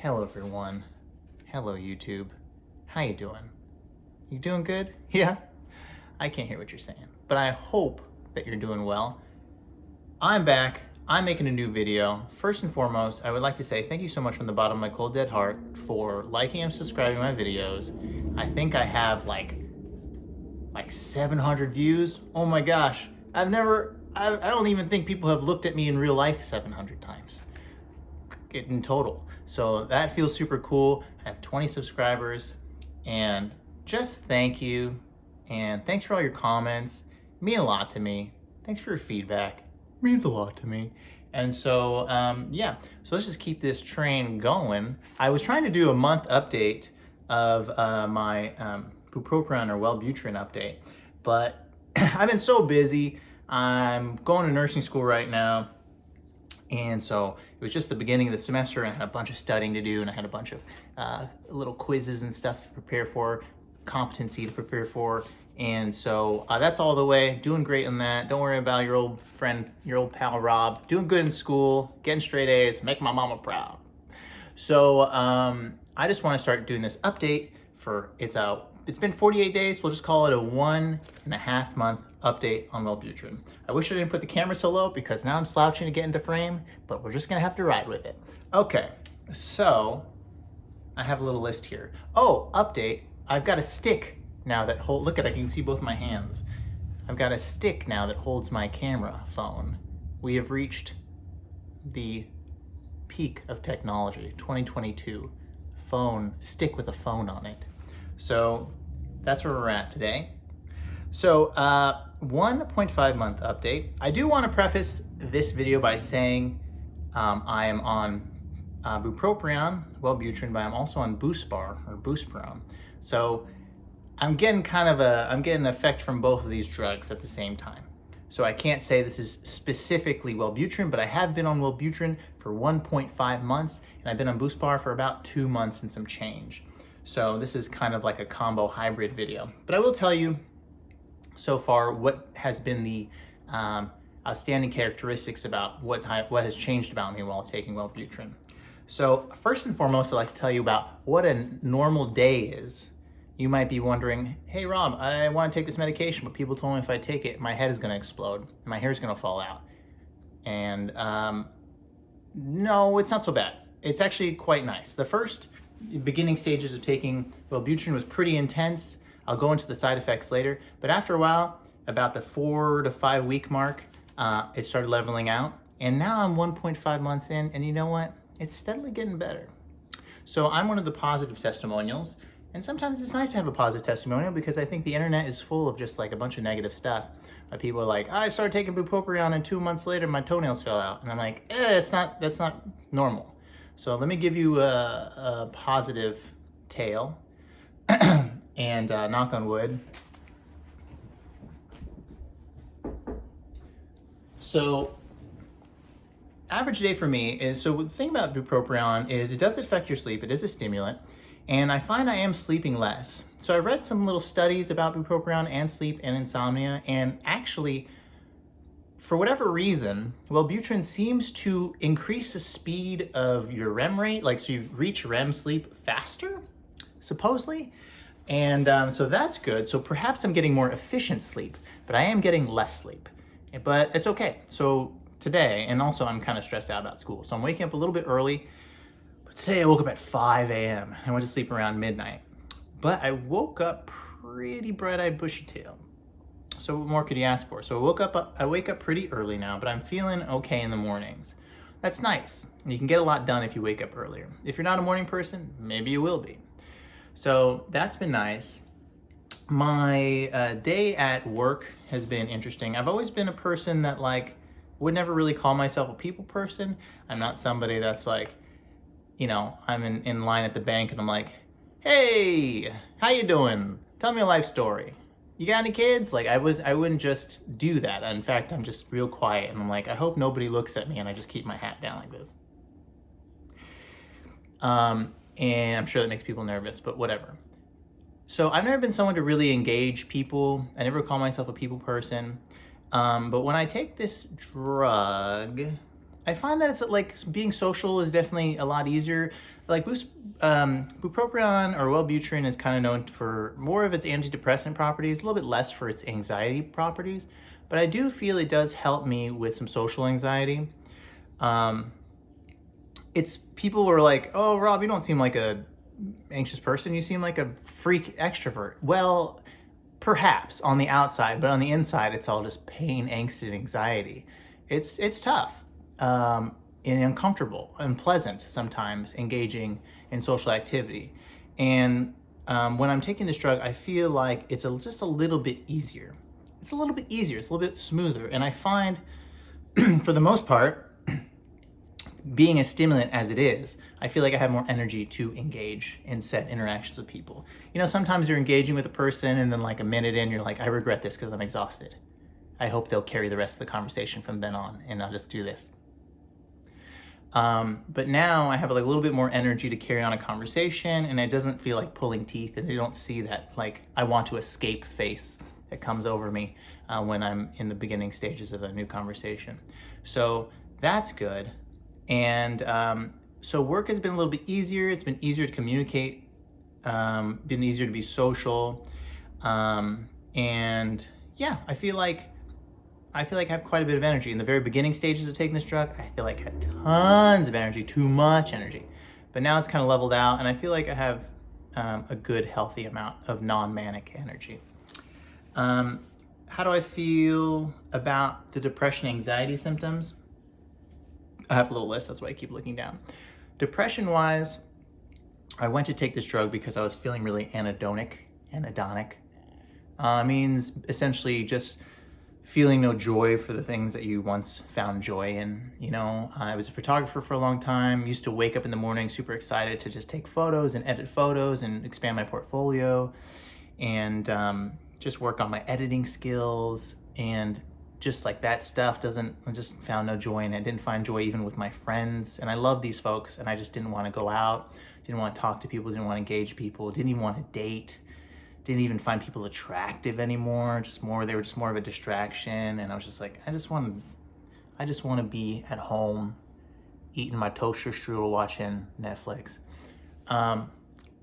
Hello everyone. Hello YouTube. How you doing? You doing good? Yeah? I can't hear what you're saying, but I hope that you're doing well. I'm back. I'm making a new video. First and foremost, I would like to say thank you so much from the bottom of my cold dead heart for liking and subscribing to my videos. I think I have like 700 views. Oh my gosh. I don't even think people have looked at me in real life 700 times in total. So that feels super cool. I have 20 subscribers, and just thank you. And thanks for all your comments. It means a lot to me. Thanks for your feedback. It means a lot to me. And so, yeah, so let's just keep this train going. I was trying to do a month update of my Bupropion or Wellbutrin update, but I've been so busy. I'm going to nursing school right now. And so it was just the beginning of the semester, and I had a bunch of studying to do, and I had a bunch of little quizzes and stuff to prepare for, competency to prepare for. And so that's all the way, doing great in that. Don't worry about your old friend, your old pal Rob, doing good in school, getting straight A's, making my mama proud. So I just want to start doing this update for, it's been 48 days. We'll just call it a 1.5 month update on Wellbutrin. I wish I didn't put the camera so low because now I'm slouching to get into frame, but we're just gonna have to ride with it. Okay, so I have a little list here. Oh, update, I've got a stick now that look at, I can see both my hands. I've got a stick now that holds my camera phone. We have reached the peak of technology, 2022. Stick with a phone on it. So that's where we're at today. So 1.5 month update. I do want to preface this video by saying I am on Bupropion, Wellbutrin, but I'm also on Bupropion. So I'm getting an effect from both of these drugs at the same time. So I can't say this is specifically Wellbutrin, but I have been on Wellbutrin for 1.5 months, and I've been on Bupropion for about 2 months and some change. So this is kind of like a combo hybrid video. But I will tell you so far what has been the outstanding characteristics about what has changed about me while taking Wellbutrin. So first and foremost, I'd like to tell you about what a normal day is. You might be wondering, hey Rob, I want to take this medication, but people told me if I take it, my head is going to explode and my hair is going to fall out. And no, it's not so bad. It's actually quite nice. The first beginning stages of taking Wellbutrin was pretty intense. I'll go into the side effects later, but after a while, about the 4 to 5 week mark, it started leveling out. And now I'm 1.5 months in, and you know what? It's steadily getting better. So I'm one of the positive testimonials. And sometimes it's nice to have a positive testimonial because I think the internet is full of just like a bunch of negative stuff. People are like, I started taking Bupropion and 2 months later my toenails fell out. And I'm like, that's not normal. So let me give you a positive tale and knock on wood. So average day for me is, so the thing about Bupropion is it does affect your sleep. It is a stimulant. And I find I am sleeping less. So I read some little studies about Bupropion and sleep and insomnia, and actually, for whatever reason, Wellbutrin seems to increase the speed of your REM rate, like so you reach REM sleep faster, supposedly. And so that's good. So perhaps I'm getting more efficient sleep, but I am getting less sleep. But it's okay. So today, and also I'm kind of stressed out about school, so I'm waking up a little bit early. Today I woke up at 5 a.m. I went to sleep around midnight, but I woke up pretty bright-eyed, bushy-tailed. So what more could you ask for? So I wake up pretty early now, but I'm feeling okay in the mornings. That's nice. You can get a lot done if you wake up earlier. If you're not a morning person, maybe you will be. So that's been nice. My day at work has been interesting. I've always been a person that would never really call myself a people person. I'm not somebody that's like, you know, I'm in line at the bank and I'm like, hey, how you doing? Tell me a life story. You got any kids? Like I wouldn't just do that. In fact, I'm just real quiet and I'm like, I hope nobody looks at me, and I just keep my hat down like this. And I'm sure that makes people nervous, but whatever. So I've never been someone to really engage people. I never call myself a people person. But when I take this drug, I find that it's like being social is definitely a lot easier. Like bupropion or Wellbutrin is kind of known for more of its antidepressant properties, a little bit less for its anxiety properties. But I do feel it does help me with some social anxiety. It's people were like, "Oh, Rob, you don't seem like a anxious person. You seem like a freak extrovert." Well, perhaps on the outside, but on the inside, it's all just pain, angst, and anxiety. It's tough, and uncomfortable, unpleasant sometimes engaging in social activity. And when I'm taking this drug, I feel like it's just a little bit easier. It's a little bit easier. It's a little bit smoother. And I find, for the most part, being as stimulant as it is, I feel like I have more energy to engage in set interactions with people. You know, sometimes you're engaging with a person and then like a minute in, you're like, I regret this because I'm exhausted. I hope they'll carry the rest of the conversation from then on and I'll just do this. But now I have like a little bit more energy to carry on a conversation, and it doesn't feel like pulling teeth, and they don't see that like I want to escape face that comes over me when I'm in the beginning stages of a new conversation. So that's good. And so work has been a little bit easier. It's been easier to communicate, been easier to be social. And yeah, I feel like I have quite a bit of energy. In the very beginning stages of taking this drug, I feel like I had tons of energy, too much energy. But now it's kind of leveled out, and I feel like I have a good, healthy amount of non-manic energy. How do I feel about the depression, anxiety symptoms? I have a little list, that's why I keep looking down. Depression-wise, I went to take this drug because I was feeling really anhedonic. Means essentially just feeling no joy for the things that you once found joy in. You know, I was a photographer for a long time, used to wake up in the morning super excited to just take photos and edit photos and expand my portfolio and just work on my editing skills, and just like that stuff I just found no joy in it. I didn't find joy even with my friends, and I love these folks, and I just didn't want to go out, didn't want to talk to people, didn't want to engage people, didn't even want to date, didn't even find people attractive anymore. They were just more of a distraction, and I was just like, I just want to be at home, eating my toaster strudel, watching Netflix.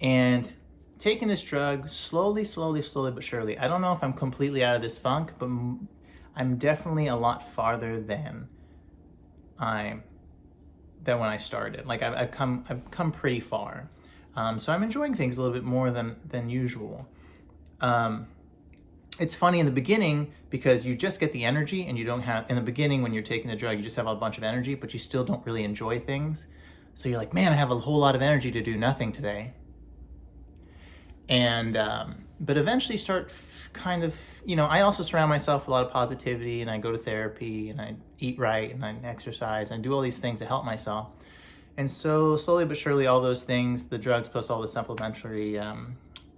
And taking this drug slowly but surely. I don't know if I'm completely out of this funk, but I'm definitely a lot farther than when I started. Like I've come pretty far. So I'm enjoying things a little bit more than usual. It's funny in the beginning because you just get the energy, and you don't have, in the beginning when you're taking the drug, you just have a bunch of energy, but you still don't really enjoy things. So you're like, man, I have a whole lot of energy to do nothing today. And, but eventually start kind of, you know, I also surround myself with a lot of positivity, and I go to therapy, and I eat right, and I exercise, and I do all these things to help myself. And so slowly but surely, all those things, the drugs plus all the supplementary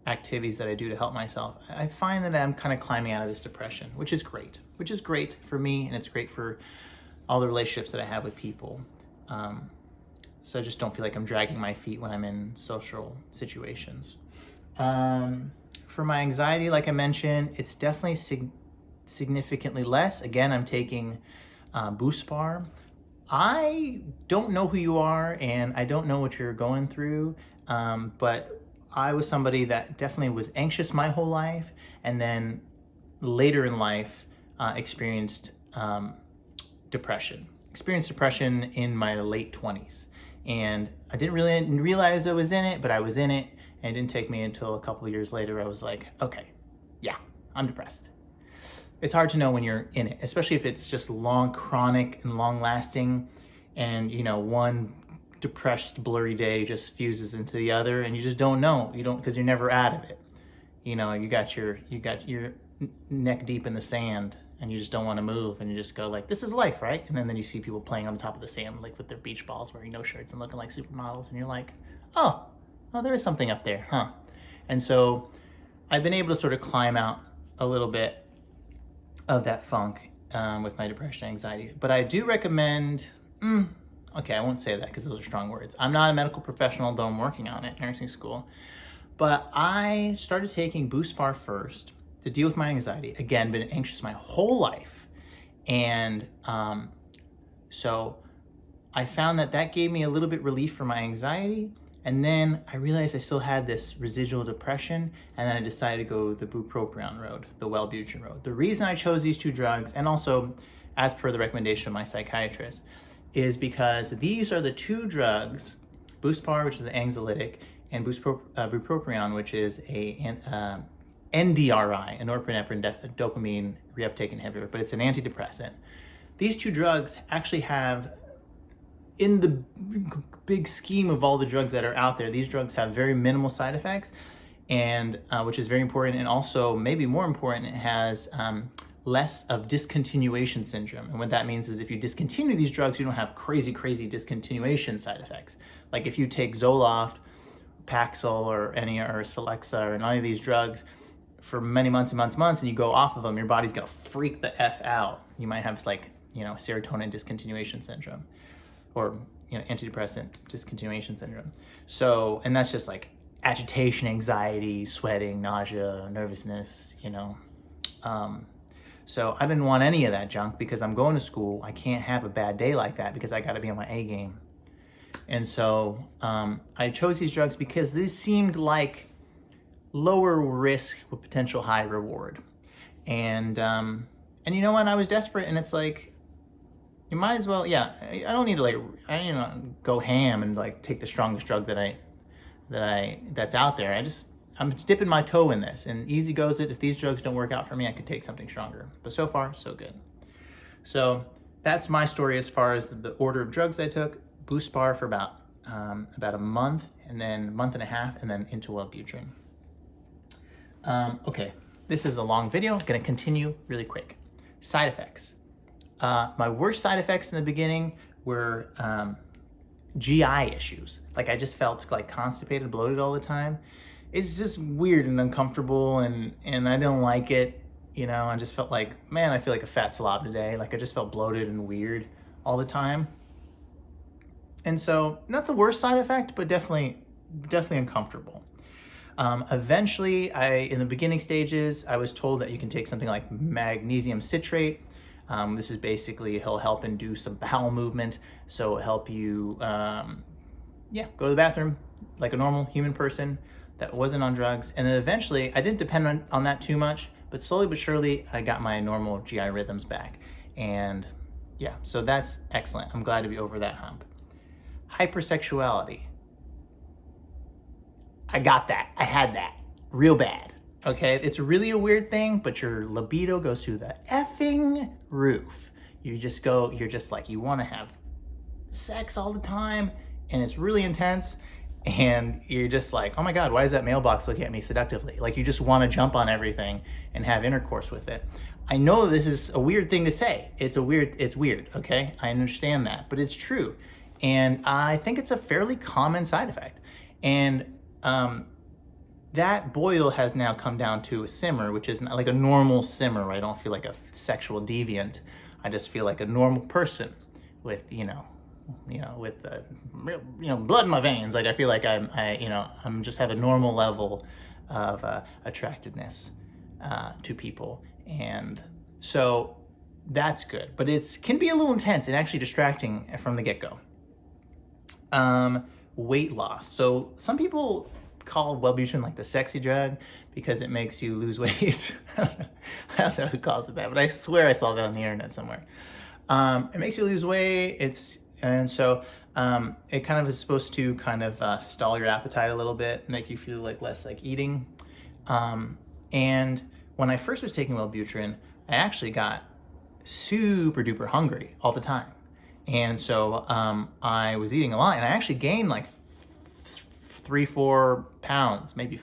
activities that I do to help myself, I find that I'm kind of climbing out of this depression, which is great for me, and it's great for all the relationships that I have with people. So I just don't feel like I'm dragging my feet when I'm in social situations. For my anxiety, like I mentioned, it's definitely significantly less. Again, I'm taking Buspar. I don't know who you are, and I don't know what you're going through, but I was somebody that definitely was anxious my whole life, and then later in life experienced depression. Experienced depression in my late 20s, and I didn't really realize I was in it, but I was in it, and it didn't take me until a couple of years later I was like, okay, yeah, I'm depressed. It's hard to know when you're in it, especially if it's just long, chronic, and long-lasting, and you know, one depressed, blurry day just fuses into the other, and you just don't know. You don't, because you're never out of it. You know, you got your neck deep in the sand, and you just don't want to move, and you just go like, this is life, right? And then you see people playing on the top of the sand, like with their beach balls, wearing no shirts and looking like supermodels, and you're like, oh, there is something up there, huh? And so I've been able to sort of climb out a little bit of that funk with my depression, anxiety. But I do recommend, okay, I won't say that because those are strong words. I'm not a medical professional, though I'm working on it, nursing school. But I started taking Buspar first to deal with my anxiety. Again, been anxious my whole life. And so I found that gave me a little bit relief from my anxiety. And then I realized I still had this residual depression, and then I decided to go the Bupropion road, the Wellbutrin road. The reason I chose these two drugs, and also as per the recommendation of my psychiatrist, is because these are the two drugs, Buspar, which is an anxiolytic, and Bupropion, which is a NDRI, a norepinephrine dopamine reuptake inhibitor, but it's an antidepressant. These two drugs actually have, in the big scheme of all the drugs that are out there, these drugs have very minimal side effects, and which is very important. And also, maybe more important, it has less of discontinuation syndrome. And what that means is if you discontinue these drugs, you don't have crazy discontinuation side effects. Like if you take Zoloft, Paxil, or Celexa, or any of these drugs for many months and you go off of them, your body's gonna freak the F out. You might have serotonin discontinuation syndrome, or antidepressant discontinuation syndrome. So, and that's just like agitation, anxiety, sweating, nausea, nervousness, so I didn't want any of that junk because I'm going to school. I can't have a bad day like that because I got to be on my A game. And so I chose these drugs because these seemed like lower risk with potential high reward. And you know what? I was desperate, and it's like, you might as well, I don't need to go ham and take the strongest drug that's out there. I'm just dipping my toe in this, and easy goes it. If these drugs don't work out for me, I could take something stronger. But so far, so good. So that's my story as far as the order of drugs I took. Buspar for about a month, and then a month and a half, and then into Wellbutrin. Okay, this is a long video. I'm gonna continue really quick. Side effects. My worst side effects in the beginning were GI issues. I just felt constipated, bloated all the time. It's just weird and uncomfortable, and I didn't like it. I just felt like, man, I feel like a fat slob today. I just felt bloated and weird all the time. And so, not the worst side effect, but definitely uncomfortable. Eventually, in the beginning stages, I was told that you can take something like magnesium citrate. This is basically, it'll help induce some bowel movement. So it'll help you, go to the bathroom like a normal human person that wasn't on drugs. And then eventually, I didn't depend on that too much, but slowly but surely, I got my normal GI rhythms back. And so that's excellent. I'm glad to be over that hump. Hypersexuality. I got that. I had that real bad. Okay, it's really a weird thing, but your libido goes through the effing roof. You're just you want to have sex all the time, and it's really intense, and you're just like, oh my God, why is that mailbox looking at me seductively? You just want to jump on everything and have intercourse with it. I know this is a weird thing to say. It's weird, okay? I understand that, but it's true. And I think it's a fairly common side effect. And that boil has now come down to a simmer, which is not like a normal simmer. I don't feel like a sexual deviant. I just feel like a normal person with, with blood in my veins. I feel like I'm just have a normal level of attractiveness to people, and so that's good. But it can be a little intense and actually distracting from the get-go. Weight loss. So some people call Wellbutrin the sexy drug because it makes you lose weight. I don't know who calls it that, but I swear I saw that on the internet somewhere. It makes you lose weight. It kind of is supposed to stall your appetite a little bit, make you feel less eating. And when I first was taking Wellbutrin, I actually got super duper hungry all the time. And so I was eating a lot, and I actually gained 3-4 pounds, maybe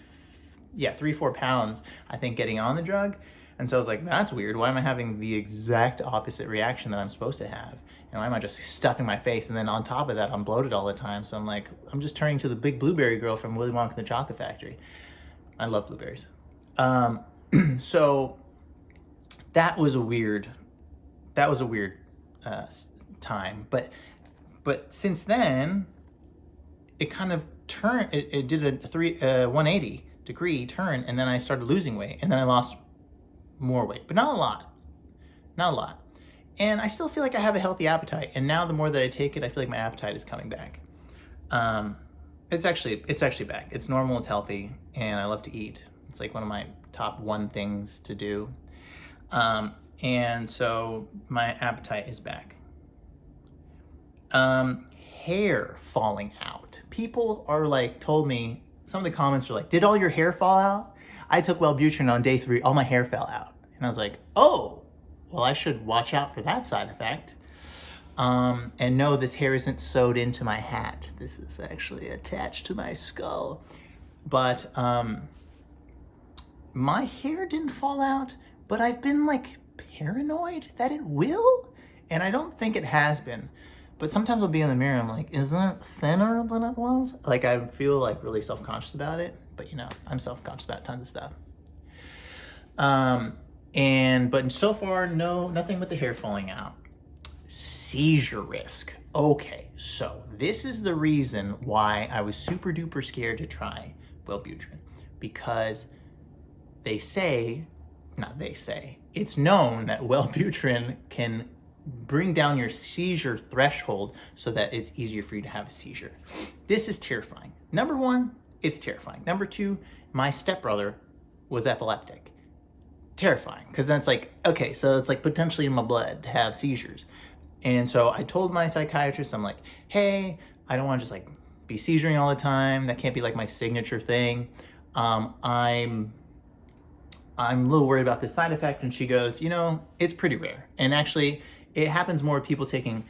3-4 pounds, I think, getting on the drug. And so I was like, that's weird. Why am I having the exact opposite reaction that I'm supposed to have? And why am I just stuffing my face? And then on top of that, I'm bloated all the time. So I'm like, I'm just turning to the big blueberry girl from Willy Wonka and the Chocolate Factory. I love blueberries. So that was a weird time. But since then, it kind of turned, it did a 180 degree turn, and then I started losing weight, and then I lost more weight, but not a lot. And I still feel like I have a healthy appetite. And now the more that I take it, I feel like my appetite is coming back. It's actually back. It's normal, it's healthy, and I love to eat. It's like one of my top 1 things to do. And so my appetite is back. Hair falling out. People are like, told me, some of the comments are like, did all your hair fall out? I took Wellbutrin on day 3, all my hair fell out. And I was like, oh, well, I should watch out for that side effect. And no, this hair isn't sewed into my hat. This is actually attached to my skull. But my hair didn't fall out, but I've been like paranoid that it will. And I don't think it has been. But sometimes I'll be in the mirror and I'm like, isn't it thinner than it was? Like I feel like really self-conscious about it. But you know, I'm self-conscious about tons of stuff. But so far, nothing with the hair falling out. Seizure risk. Okay, so this is the reason why I was super duper scared to try Wellbutrin, because it's known that Wellbutrin can bring down your seizure threshold so that it's easier for you to have a seizure. This is terrifying. Number 1, it's terrifying. Number 2, my stepbrother was epileptic. Terrifying, because then it's like, okay, so it's like potentially in my blood to have seizures. And so I told my psychiatrist, I'm like, hey, I don't want to just like be seizuring all the time. That can't be like my signature thing. I'm a little worried about this side effect. And she goes, you know, it's pretty rare. And actually, it happens more with people taking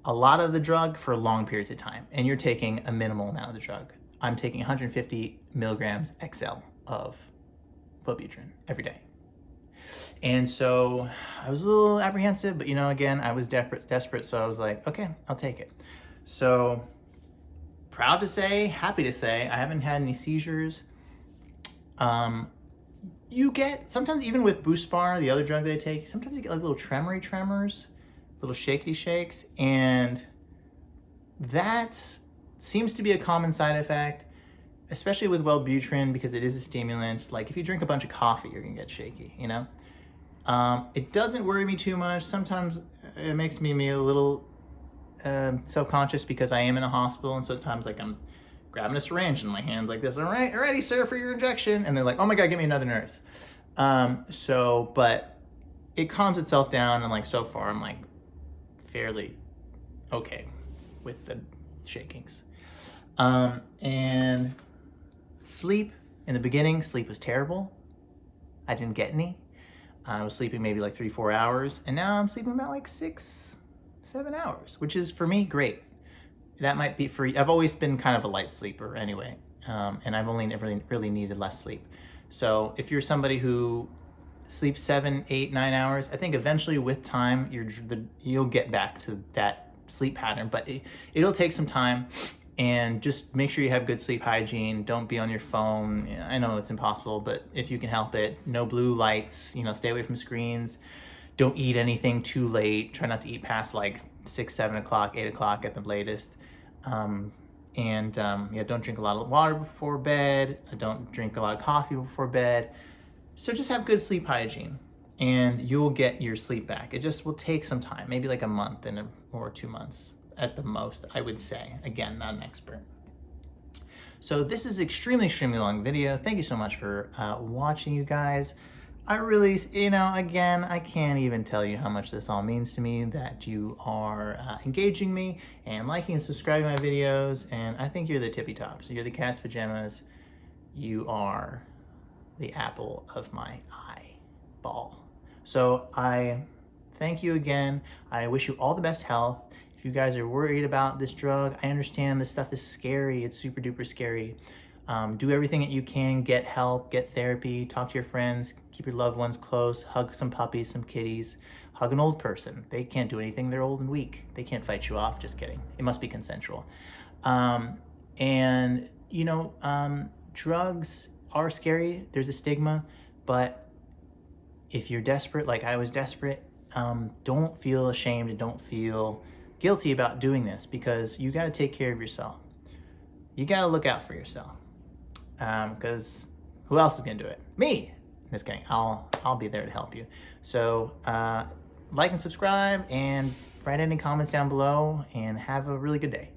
a lot of the drug for long periods of time. And you're taking a minimal amount of the drug. I'm taking 150 milligrams XL of Bupropion every day. And so I was a little apprehensive, but you know, again, I was desperate. So I was like, okay, I'll take it. So proud to say, happy to say, I haven't had any seizures. You get, sometimes even with Buspar, the other drug that I take, sometimes you get like little tremors, little shakety shakes. And that seems to be a common side effect, especially with Wellbutrin, because it is a stimulant. Like if you drink a bunch of coffee, you're gonna get shaky, you know? It doesn't worry me too much. Sometimes it makes me a little self-conscious because I am in a hospital, and sometimes like I'm grabbing a syringe in my hands like this. All right, ready, sir, for your injection. And they're like, oh my God, give me another nurse. But it calms itself down, and like so far I'm like fairly okay with the shakings. And sleep, in the beginning, sleep was terrible. I didn't get any. I was sleeping maybe like 3-4 hours, and now I'm sleeping about like 6-7 hours, which is for me great. That might be for, I've always been kind of a light sleeper anyway, and I've only never really needed less sleep. So if you're somebody who sleeps 7, 8, 9 hours, I think eventually with time you'll get back to that sleep pattern, but it'll take some time. And just make sure you have good sleep hygiene. Don't be on your phone. I know it's impossible, but if you can help it, no blue lights, you know, stay away from screens. Don't eat anything too late. Try not to eat past like 6, 7 o'clock, 8 o'clock at the latest. Don't drink a lot of water before bed. Don't drink a lot of coffee before bed. So just have good sleep hygiene and you'll get your sleep back. It just will take some time, maybe like a month or 2 months. At the most, I would say. Again, not an expert. So this is extremely long video. Thank you so much for watching, you guys. I really, again, I can't even tell you how much this all means to me, that you are engaging me and liking and subscribing my videos. And I think you're the tippy top. So you're the cat's pajamas. You are the apple of my eyeball. So I thank you again. I wish you all the best health. If you guys are worried about this drug, I understand this stuff is scary. It's super duper scary. Do everything that you can. Get help, get therapy, talk to your friends, keep your loved ones close, hug some puppies, some kitties, hug an old person. They can't do anything. They're old and weak. They can't fight you off. Just kidding. It must be consensual. Drugs are scary. There's a stigma, but if you're desperate, like I was desperate, don't feel ashamed and don't feel guilty about doing this, because you got to take care of yourself. You got to look out for yourself, because who else is gonna do it? Me. Just kidding. I'll be there to help you. So like and subscribe, and write any comments down below, and have a really good day.